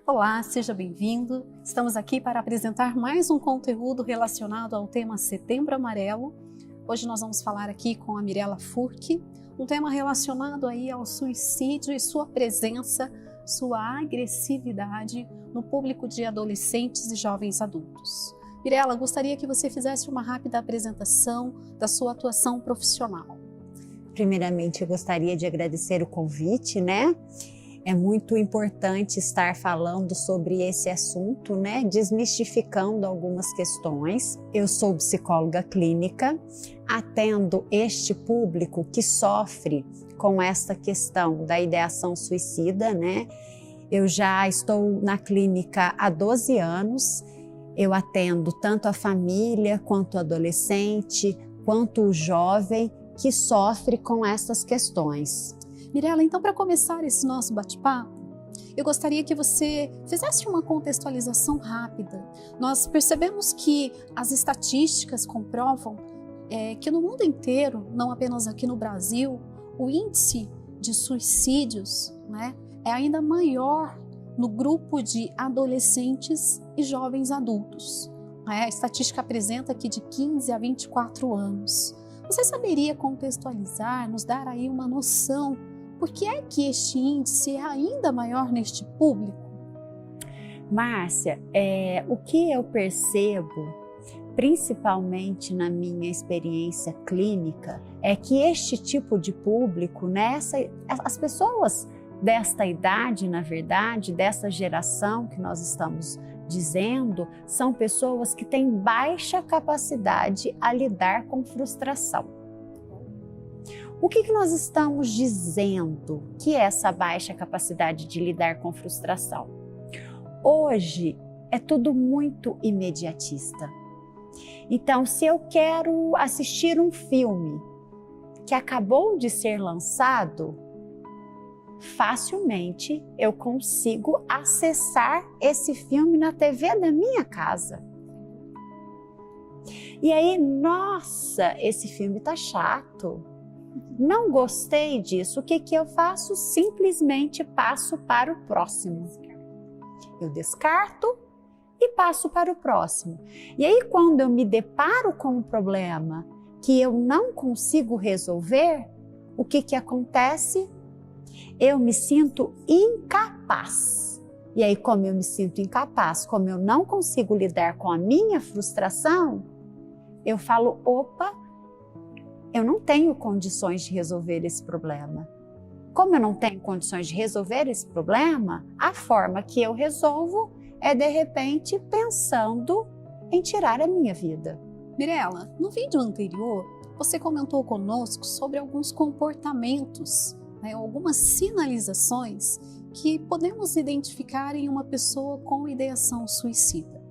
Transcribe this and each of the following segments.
Olá, seja bem-vindo. Estamos aqui para apresentar mais um conteúdo relacionado ao tema Setembro Amarelo. Hoje nós vamos falar aqui com a Mirela Furque, um tema relacionado aí ao suicídio e sua presença, sua agressividade no público de adolescentes e jovens adultos. Mirela, gostaria que você fizesse uma rápida apresentação da sua atuação profissional. Primeiramente, eu gostaria de agradecer o convite, né? É muito importante estar falando sobre esse assunto, né? Desmistificando algumas questões. Eu sou psicóloga clínica, atendo este público que sofre com essa questão da ideação suicida, né? Eu já estou na clínica há 12 anos, eu atendo tanto a família, quanto o adolescente, quanto o jovem que sofre com essas questões. Mirela, então para começar esse nosso bate-papo, eu gostaria que você fizesse uma contextualização rápida. Nós percebemos que as estatísticas comprovam que no mundo inteiro, não apenas aqui no Brasil, o índice de suicídios, né, é ainda maior no grupo de adolescentes e jovens adultos. A estatística apresenta que de 15 a 24 anos. Você saberia contextualizar, nos dar aí uma noção por que é que este índice é ainda maior neste público? Márcia, o que eu percebo, principalmente na minha experiência clínica, é que este tipo de público, as pessoas desta idade, na verdade, dessa geração que nós estamos dizendo, são pessoas que têm baixa capacidade a lidar com frustração. O que nós estamos dizendo que é essa baixa capacidade de lidar com frustração? Hoje é tudo muito imediatista. Então, se eu quero assistir um filme que acabou de ser lançado, facilmente eu consigo acessar esse filme na TV da minha casa. E aí, nossa, esse filme tá chato. Não gostei disso, o que eu faço? Simplesmente passo para o próximo. Eu descarto e passo para o próximo. E aí, quando eu me deparo com um problema que eu não consigo resolver, o que acontece? Eu me sinto incapaz. E aí, como eu me sinto incapaz, como eu não consigo lidar com a minha frustração, eu falo, opa, eu não tenho condições de resolver esse problema. Como eu não tenho condições de resolver esse problema, a forma que eu resolvo é, de repente, pensando em tirar a minha vida. Mirela, no vídeo anterior, você comentou conosco sobre alguns comportamentos, algumas sinalizações que podemos identificar em uma pessoa com ideação suicida.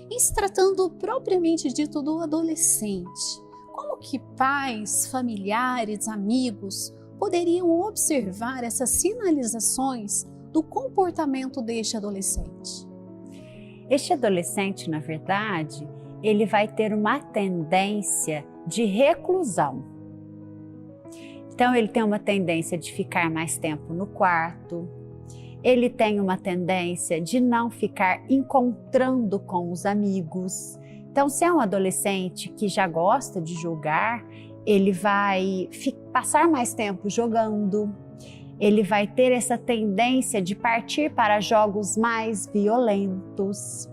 Em se tratando propriamente dito do adolescente, como que pais, familiares, amigos poderiam observar essas sinalizações do comportamento deste adolescente? Este adolescente, na verdade, ele vai ter uma tendência de reclusão. Então, ele tem uma tendência de ficar mais tempo no quarto, ele tem uma tendência de não ficar encontrando com os amigos. Então, se é um adolescente que já gosta de jogar, ele vai passar mais tempo jogando, ele vai ter essa tendência de partir para jogos mais violentos.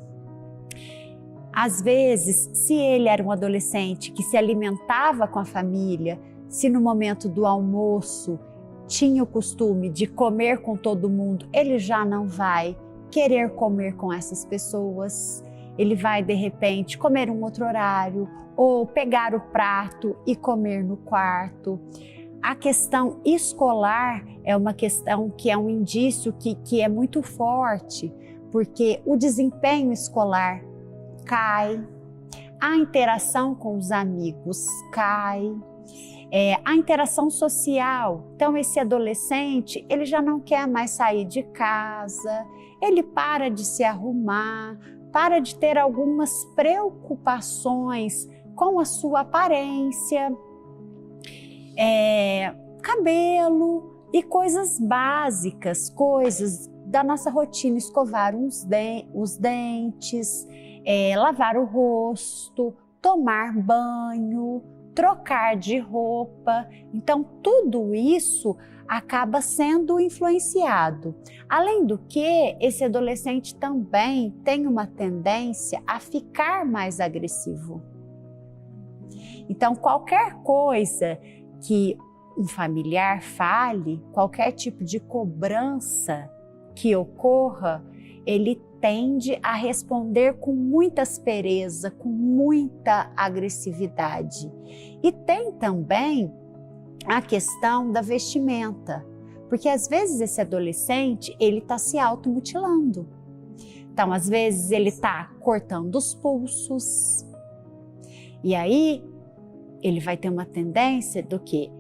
Às vezes, se ele era um adolescente que se alimentava com a família, se no momento do almoço tinha o costume de comer com todo mundo, ele já não vai querer comer com essas pessoas. Ele vai, de repente, comer um outro horário ou pegar o prato e comer no quarto. A questão escolar é uma questão que é um indício que é muito forte, porque o desempenho escolar cai, a interação com os amigos cai, a interação social. Então, esse adolescente, ele já não quer mais sair de casa, ele para de se arrumar, para de ter algumas preocupações com a sua aparência, cabelo e coisas básicas, coisas da nossa rotina, escovar os dentes, lavar o rosto, tomar banho, trocar de roupa. Então, tudo isso acaba sendo influenciado. Além do que, esse adolescente também tem uma tendência a ficar mais agressivo. Então, qualquer coisa que um familiar fale, qualquer tipo de cobrança que ocorra, ele tende a responder com muita aspereza, com muita agressividade. E tem também a questão da vestimenta, porque às vezes esse adolescente, ele está se automutilando. Então, às vezes ele está cortando os pulsos, e aí ele vai ter uma tendência do que?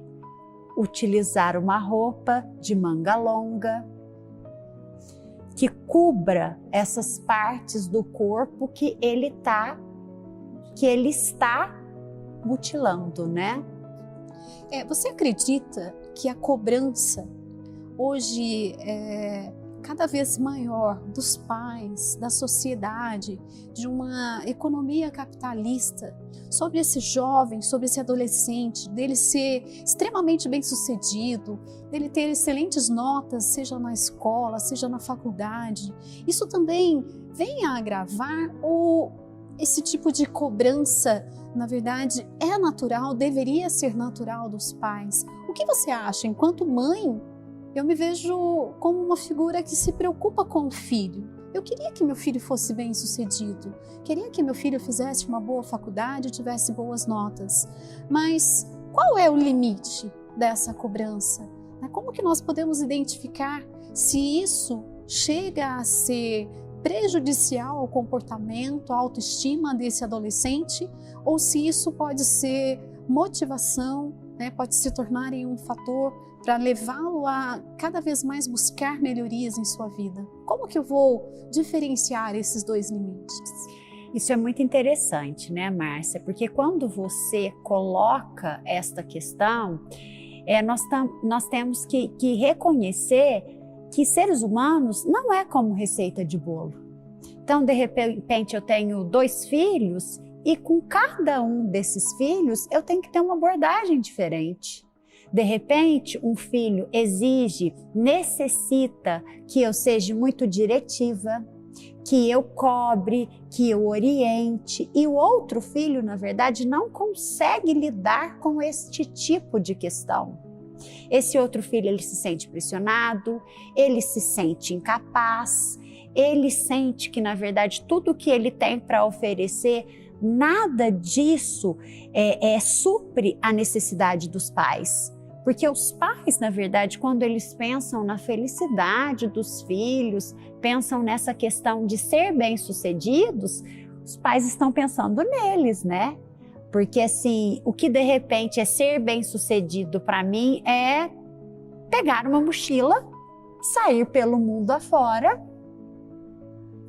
Utilizar uma roupa de manga longa, que cubra essas partes do corpo que ele está mutilando, né? Você acredita que a cobrança hoje é cada vez maior dos pais, da sociedade, de uma economia capitalista, sobre esse jovem, sobre esse adolescente, dele ser extremamente bem-sucedido, dele ter excelentes notas, seja na escola, seja na faculdade? Isso também vem a agravar ou esse tipo de cobrança, na verdade, é natural, deveria ser natural dos pais? O que você acha? Enquanto mãe, eu me vejo como uma figura que se preocupa com o filho. Eu queria que meu filho fosse bem-sucedido, queria que meu filho fizesse uma boa faculdade, tivesse boas notas. Mas qual é o limite dessa cobrança? Como que nós podemos identificar se isso chega a ser prejudicial ao comportamento, à autoestima desse adolescente, ou se isso pode ser motivação, pode se tornar em um fator para levá-lo a cada vez mais buscar melhorias em sua vida? Como que eu vou diferenciar esses dois limites? Isso é muito interessante, né, Márcia? Porque quando você coloca esta questão, nós temos que reconhecer que seres humanos não é como receita de bolo. Então, de repente, eu tenho 2 filhos e com cada um desses filhos eu tenho que ter uma abordagem diferente. De repente, um filho necessita que eu seja muito diretiva, que eu cobre, que eu oriente, e o outro filho, na verdade, não consegue lidar com este tipo de questão. Esse outro filho, ele se sente pressionado, ele se sente incapaz, ele sente que, na verdade, tudo que ele tem para oferecer, nada disso supre a necessidade dos pais. Porque os pais, na verdade, quando eles pensam na felicidade dos filhos, pensam nessa questão de ser bem-sucedidos, os pais estão pensando neles, né? Porque assim, o que de repente é ser bem-sucedido para mim é pegar uma mochila, sair pelo mundo afora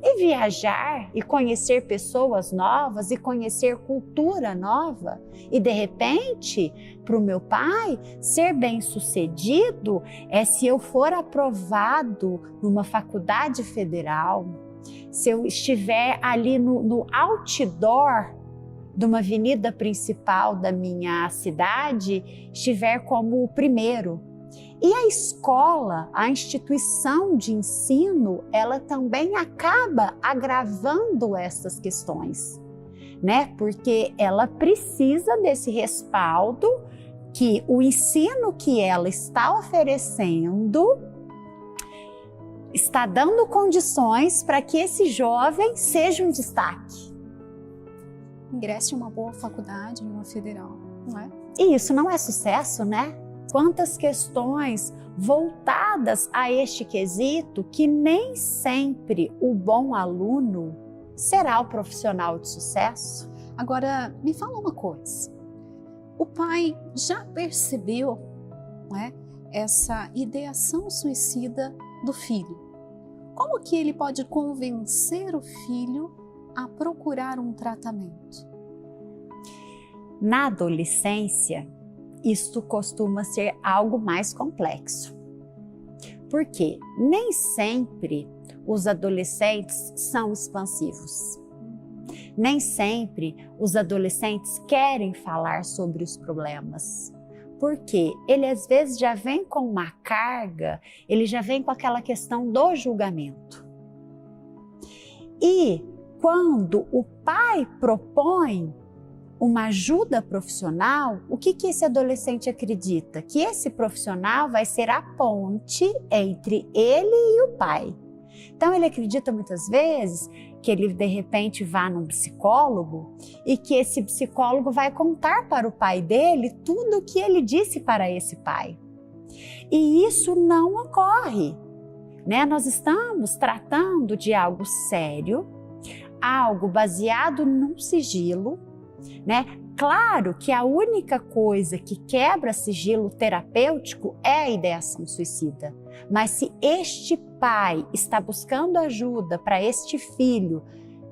e viajar e conhecer pessoas novas e conhecer cultura nova. E de repente, para o meu pai, ser bem-sucedido é se eu for aprovado numa faculdade federal, se eu estiver ali no outdoor de uma avenida principal da minha cidade, estiver como o primeiro. E a escola, a instituição de ensino, ela também acaba agravando essas questões, né? Porque ela precisa desse respaldo que o ensino que ela está oferecendo está dando condições para que esse jovem seja um destaque. Ingresse em uma boa faculdade, em uma federal, não é? E isso não é sucesso, né? Quantas questões voltadas a este quesito que nem sempre o bom aluno será o profissional de sucesso. Agora, me fala uma coisa. O pai já percebeu, né, essa ideação suicida do filho? Como que ele pode convencer o filho a procurar um tratamento? Na adolescência, isto costuma ser algo mais complexo. Porque nem sempre os adolescentes são expansivos. Nem sempre os adolescentes querem falar sobre os problemas. Porque ele às vezes já vem com uma carga, ele já vem com aquela questão do julgamento. E quando o pai propõe uma ajuda profissional, o que esse adolescente acredita? Que esse profissional vai ser a ponte entre ele e o pai. Então ele acredita muitas vezes que ele de repente vá num psicólogo e que esse psicólogo vai contar para o pai dele tudo o que ele disse para esse pai. E isso não ocorre, né? Nós estamos tratando de algo sério, algo baseado num sigilo, né? Claro que a única coisa que quebra sigilo terapêutico é a ideação suicida, mas se este pai está buscando ajuda para este filho,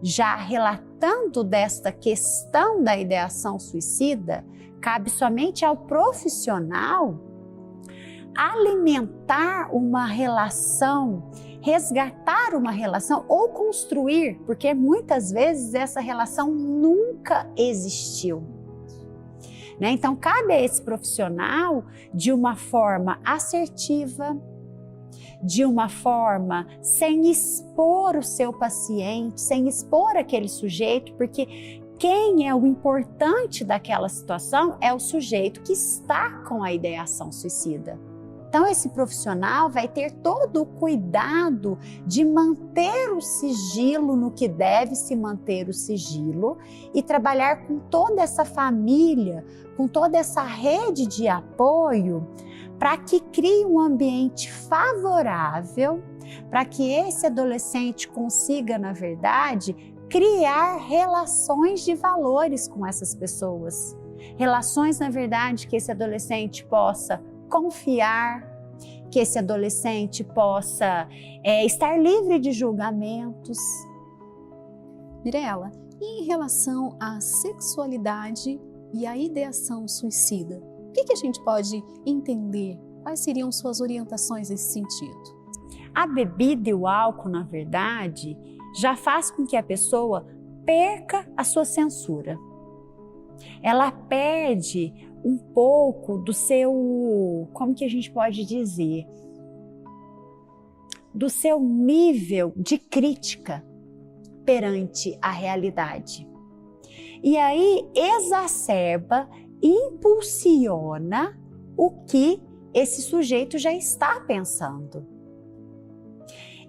já relatando desta questão da ideação suicida, cabe somente ao profissional alimentar uma relação, resgatar uma relação ou construir, porque muitas vezes essa relação nunca existiu. Né? Então, cabe a esse profissional, de uma forma assertiva, de uma forma sem expor o seu paciente, sem expor aquele sujeito, porque quem é o importante daquela situação é o sujeito que está com a ideação suicida. Então, esse profissional vai ter todo o cuidado de manter o sigilo no que deve se manter o sigilo e trabalhar com toda essa família, com toda essa rede de apoio, para que crie um ambiente favorável, para que esse adolescente consiga, na verdade, criar relações de valores com essas pessoas. Relações, na verdade, que esse adolescente possa confiar, que esse adolescente possa estar livre de julgamentos. Mirela, e em relação à sexualidade e à ideação suicida, o que a gente pode entender? Quais seriam suas orientações nesse sentido? A bebida e o álcool, na verdade, já faz com que a pessoa perca a sua censura. Ela perde um pouco do seu, como que a gente pode dizer, do seu nível de crítica perante a realidade. E aí exacerba, impulsiona o que esse sujeito já está pensando.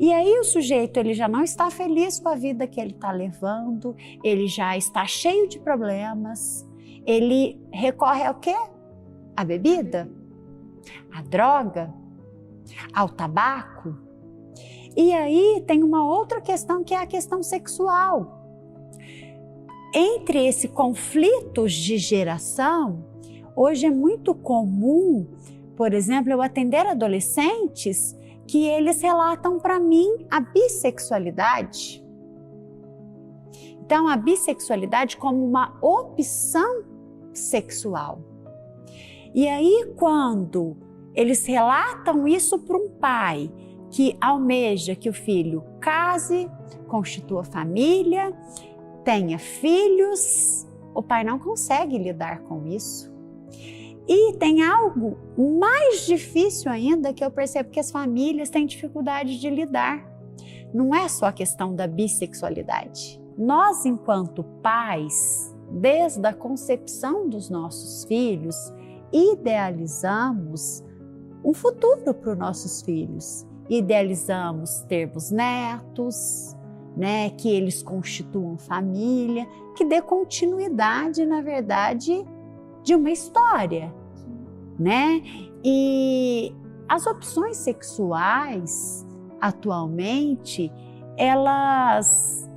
E aí o sujeito ele já não está feliz com a vida que ele está levando, ele já está cheio de problemas. Ele recorre ao quê? À bebida, à droga, ao tabaco. E aí tem uma outra questão que é a questão sexual. Entre esse conflito de geração, hoje é muito comum, por exemplo, eu atender adolescentes que eles relatam para mim a bissexualidade. Então, a bissexualidade como uma opção sexual. E aí, quando eles relatam isso para um pai que almeja que o filho case, constitua família, tenha filhos, o pai não consegue lidar com isso. E tem algo mais difícil ainda que eu percebo que as famílias têm dificuldade de lidar. Não é só a questão da bissexualidade. Nós, enquanto pais, desde a concepção dos nossos filhos, idealizamos um futuro para os nossos filhos. Idealizamos termos netos, né, que eles constituam família, que dê continuidade, na verdade, de uma história, né? E as opções sexuais, atualmente, elas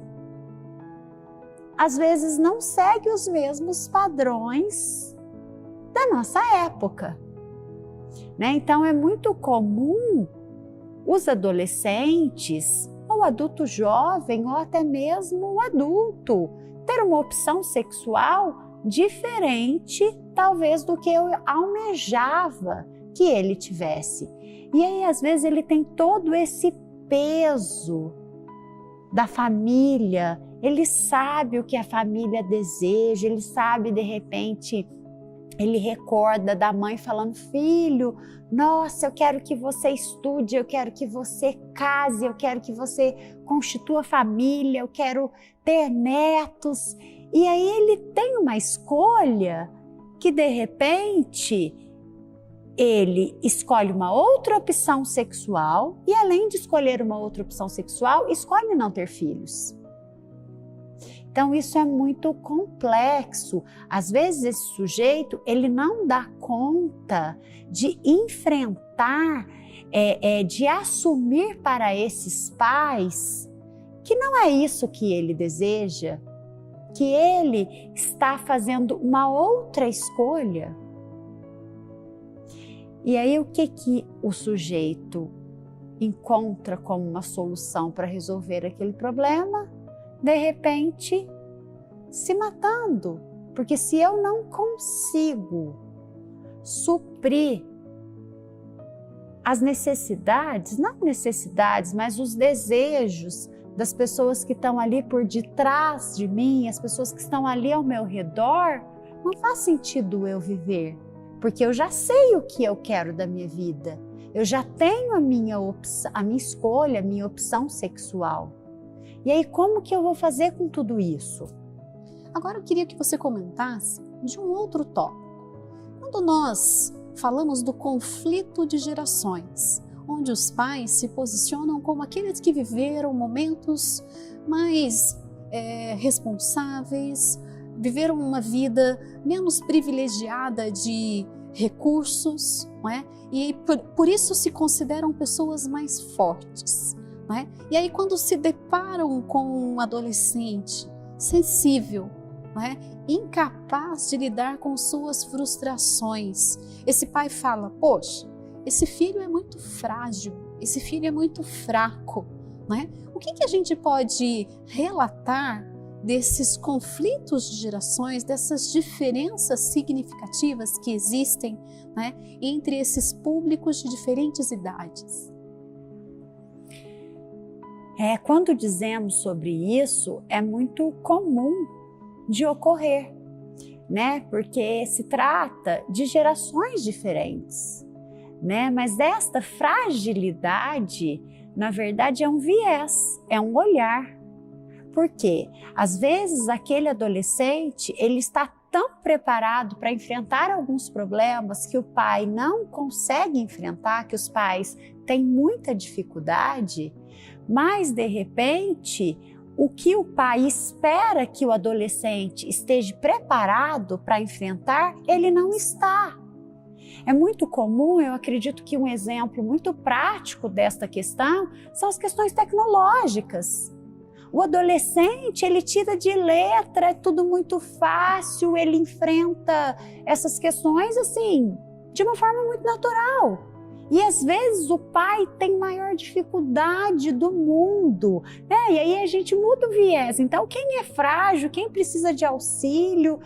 às vezes não seguem os mesmos padrões da nossa época, né? Então é muito comum os adolescentes, ou adulto jovem, ou até mesmo o adulto, ter uma opção sexual diferente, talvez, do que eu almejava que ele tivesse. E aí, às vezes, ele tem todo esse peso da família, ele sabe o que a família deseja, ele sabe, de repente, ele recorda da mãe falando: filho, nossa, eu quero que você estude, eu quero que você case, eu quero que você constitua família, eu quero ter netos. E aí ele tem uma escolha que, de repente, ele escolhe uma outra opção sexual e, além de escolher uma outra opção sexual, escolhe não ter filhos. Então isso é muito complexo. Às vezes esse sujeito, ele não dá conta de enfrentar, de assumir para esses pais que não é isso que ele deseja, que ele está fazendo uma outra escolha. E aí o que o sujeito encontra como uma solução para resolver aquele problema? De repente, se matando. Porque se eu não consigo suprir as necessidades, não necessidades, mas os desejos das pessoas que estão ali por detrás de mim, as pessoas que estão ali ao meu redor, não faz sentido eu viver. Porque eu já sei o que eu quero da minha vida. Eu já tenho a minha escolha, a minha opção sexual. E aí, como que eu vou fazer com tudo isso? Agora eu queria que você comentasse de um outro tópico. Quando nós falamos do conflito de gerações, onde os pais se posicionam como aqueles que viveram momentos mais responsáveis, viveram uma vida menos privilegiada de recursos, não é? E por isso se consideram pessoas mais fortes. Não é? E aí quando se deparam com um adolescente sensível, não é? Incapaz de lidar com suas frustrações, esse pai fala: poxa, esse filho é muito frágil, esse filho é muito fraco. Não é? O que a gente pode relatar desses conflitos de gerações, dessas diferenças significativas que existem, né, entre esses públicos de diferentes idades? Quando dizemos sobre isso, é muito comum de ocorrer, né? Porque se trata de gerações diferentes, né? Mas esta fragilidade, na verdade, é um viés, é um olhar. Porque às vezes aquele adolescente, ele está tão preparado para enfrentar alguns problemas que o pai não consegue enfrentar, que os pais têm muita dificuldade, mas de repente o que o pai espera que o adolescente esteja preparado para enfrentar, ele não está. É muito comum, eu acredito que um exemplo muito prático desta questão são as questões tecnológicas. O adolescente, ele tira de letra, é tudo muito fácil, ele enfrenta essas questões assim, de uma forma muito natural. E às vezes o pai tem maior dificuldade do mundo, né? E aí a gente muda o viés. Então, quem é frágil, quem precisa de auxílio,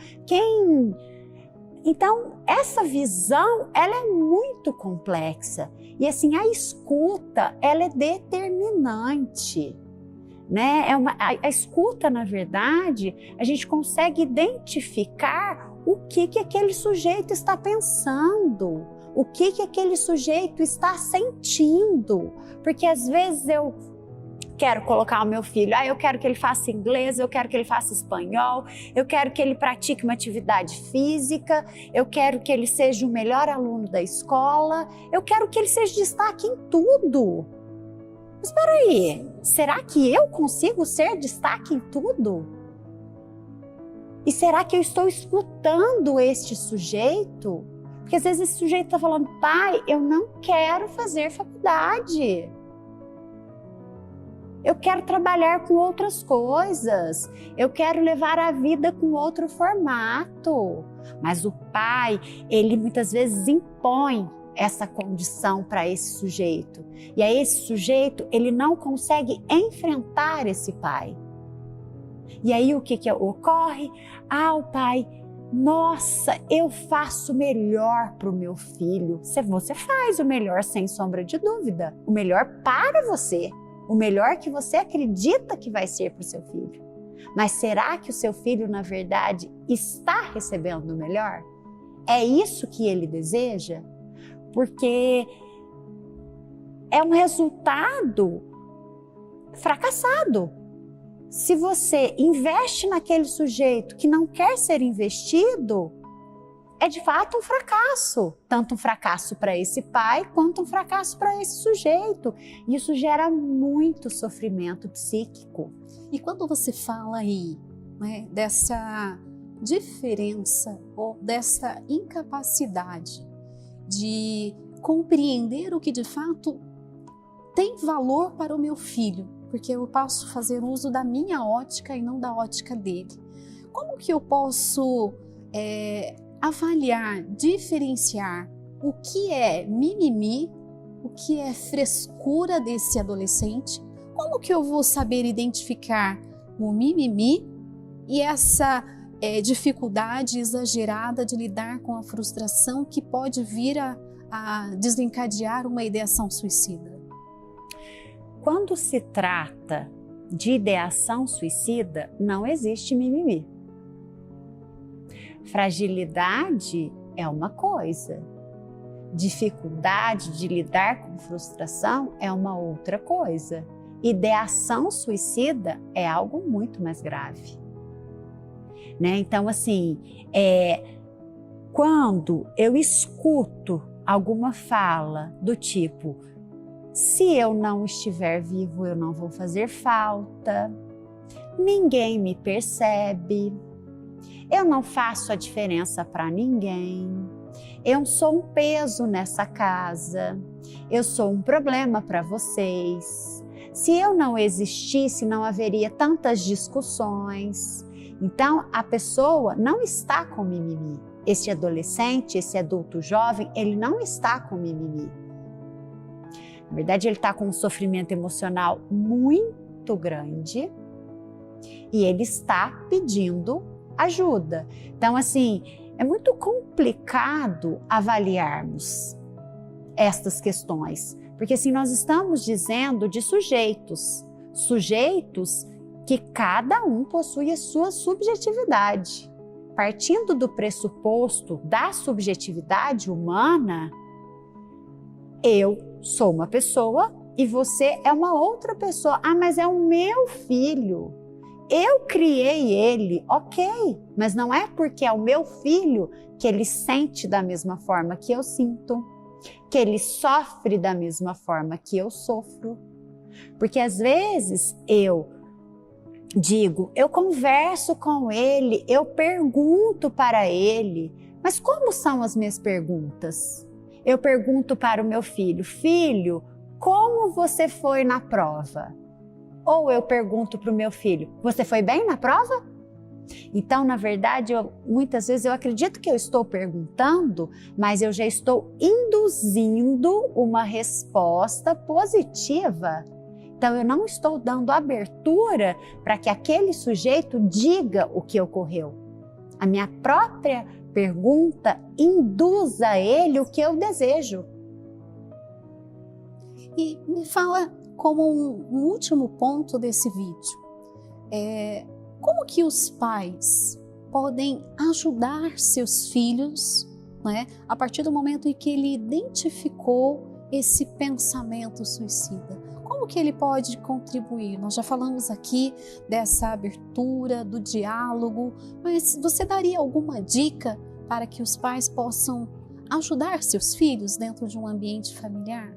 Então, essa visão, ela é muito complexa. E assim, a escuta, ela é determinante. Né? A escuta, na verdade, a gente consegue identificar o que aquele sujeito está pensando, o que aquele sujeito está sentindo. Porque às vezes eu quero colocar o meu filho, eu quero que ele faça inglês, eu quero que ele faça espanhol, eu quero que ele pratique uma atividade física, eu quero que ele seja o melhor aluno da escola, eu quero que ele seja destaque em tudo. Mas espera aí, será que eu consigo ser destaque em tudo? E será que eu estou escutando este sujeito? Porque às vezes esse sujeito está falando: pai, eu não quero fazer faculdade. Eu quero trabalhar com outras coisas. Eu quero levar a vida com outro formato. Mas o pai, ele muitas vezes impõe essa condição para esse sujeito. E aí esse sujeito, ele não consegue enfrentar esse pai. E aí o que ocorre? O pai Nossa, eu faço o melhor para o meu filho. Você faz o melhor sem sombra de dúvida. O melhor para você. O melhor que você acredita que vai ser para o seu filho. Mas será que o seu filho, na verdade, está recebendo o melhor? É isso que ele deseja? Porque é um resultado fracassado. Se você investe naquele sujeito que não quer ser investido, é de fato um fracasso. Tanto um fracasso para esse pai, quanto um fracasso para esse sujeito. Isso gera muito sofrimento psíquico. E quando você fala aí, né, dessa diferença ou dessa incapacidade de compreender o que de fato tem valor para o meu filho, porque eu posso fazer uso da minha ótica e não da ótica dele. Como que eu posso avaliar, diferenciar o que é mimimi, o que é frescura desse adolescente? Como que eu vou saber identificar o mimimi e essa dificuldade exagerada de lidar com a frustração que pode vir a desencadear uma ideação suicida? Quando se trata de ideação suicida, não existe mimimi. Fragilidade é uma coisa, dificuldade de lidar com frustração é uma outra coisa. Ideação suicida é algo muito mais grave. Né? Então, assim, quando eu escuto alguma fala do tipo: se eu não estiver vivo, eu não vou fazer falta, ninguém me percebe, eu não faço a diferença para ninguém, eu sou um peso nessa casa, eu sou um problema para vocês, se eu não existisse, não haveria tantas discussões. Então, a pessoa não está com mimimi. Esse adolescente, esse adulto jovem, ele não está com mimimi. Na verdade, ele está com um sofrimento emocional muito grande e ele está pedindo ajuda. Então, assim, é muito complicado avaliarmos estas questões, porque assim, nós estamos dizendo de sujeitos que cada um possui a sua subjetividade. Partindo do pressuposto da subjetividade humana, eu sou uma pessoa e você é uma outra pessoa. Ah, mas é o meu filho. Eu criei ele, ok. Mas não é porque é o meu filho que ele sente da mesma forma que eu sinto, que ele sofre da mesma forma que eu sofro. Porque às vezes eu converso com ele, eu pergunto para ele, mas como são as minhas perguntas? Eu pergunto para o meu filho: filho, como você foi na prova? Ou eu pergunto para o meu filho: você foi bem na prova? Então, na verdade, muitas vezes eu acredito que eu estou perguntando, mas eu já estou induzindo uma resposta positiva. Então, eu não estou dando abertura para que aquele sujeito diga o que ocorreu. A minha própria pergunta induz a ele o que eu desejo. E me fala como um último ponto desse vídeo. Como que os pais podem ajudar seus filhos, né, a partir do momento em que ele identificou esse pensamento suicida? Como que ele pode contribuir? Nós já falamos aqui dessa abertura, do diálogo, mas você daria alguma dica para que os pais possam ajudar seus filhos dentro de um ambiente familiar?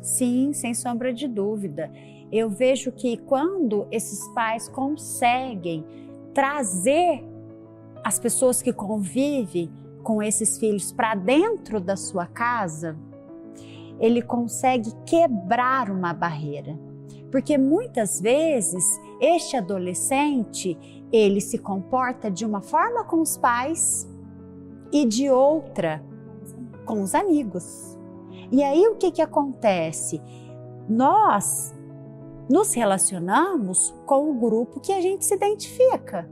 Sim, sem sombra de dúvida. Eu vejo que quando esses pais conseguem trazer as pessoas que convivem com esses filhos para dentro da sua casa, ele consegue quebrar uma barreira. Porque muitas vezes este adolescente, ele se comporta de uma forma com os pais e de outra com os amigos. E aí o que acontece? Nós nos relacionamos com o grupo que a gente se identifica.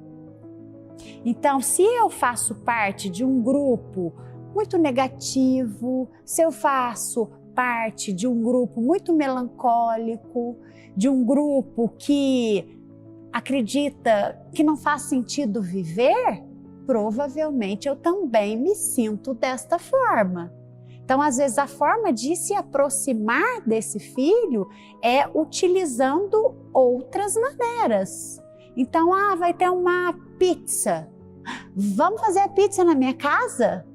Então, se eu faço parte de um grupo muito negativo, se eu faço parte de um grupo muito melancólico, de um grupo que acredita que não faz sentido viver, provavelmente eu também me sinto desta forma. Então, às vezes, a forma de se aproximar desse filho é utilizando outras maneiras. Então, vai ter uma pizza. Vamos fazer a pizza na minha casa?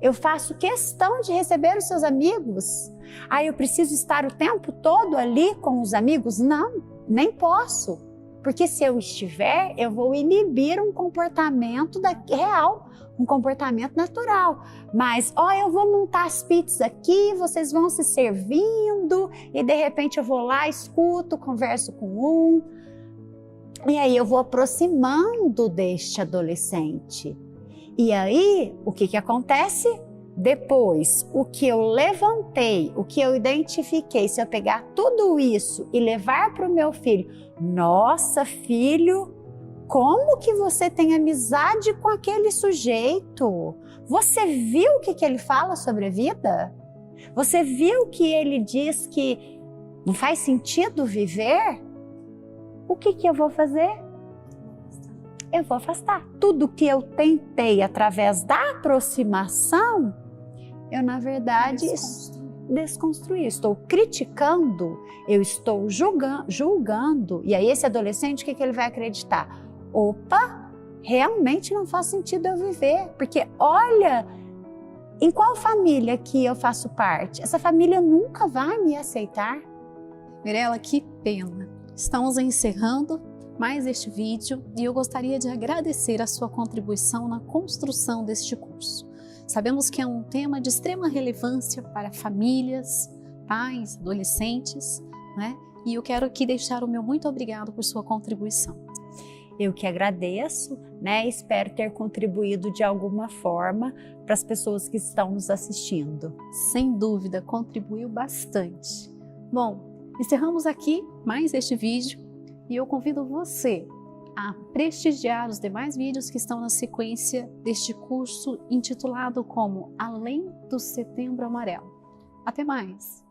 Eu faço questão de receber os seus amigos. Eu preciso estar o tempo todo ali com os amigos? Não, nem posso. Porque se eu estiver, eu vou inibir um comportamento real, um comportamento natural. Mas, eu vou montar as pizzas aqui, vocês vão se servindo, e de repente eu vou lá, escuto, converso com um. E aí eu vou aproximando deste adolescente. E aí, o que acontece? Depois, o que eu levantei, o que eu identifiquei, se eu pegar tudo isso e levar para o meu filho, nossa, filho, como que você tem amizade com aquele sujeito? Você viu o que ele fala sobre a vida? Você viu que ele diz que não faz sentido viver? O que eu vou fazer? Eu vou afastar. Tudo que eu tentei através da aproximação, eu na verdade desconstruí. Estou criticando, eu estou julgando. E aí esse adolescente, o que ele vai acreditar? Opa, realmente não faz sentido eu viver. Porque olha, em qual família que eu faço parte? Essa família nunca vai me aceitar. Mirela, que pena. Estamos encerrando mais este vídeo e eu gostaria de agradecer a sua contribuição na construção deste curso. Sabemos que é um tema de extrema relevância para famílias, pais, adolescentes, né? E eu quero aqui deixar o meu muito obrigado por sua contribuição. Eu que agradeço, né? Espero ter contribuído de alguma forma para as pessoas que estão nos assistindo. Sem dúvida, contribuiu bastante. Bom, encerramos aqui mais este vídeo e eu convido você a prestigiar os demais vídeos que estão na sequência deste curso intitulado como Além do Setembro Amarelo. Até mais!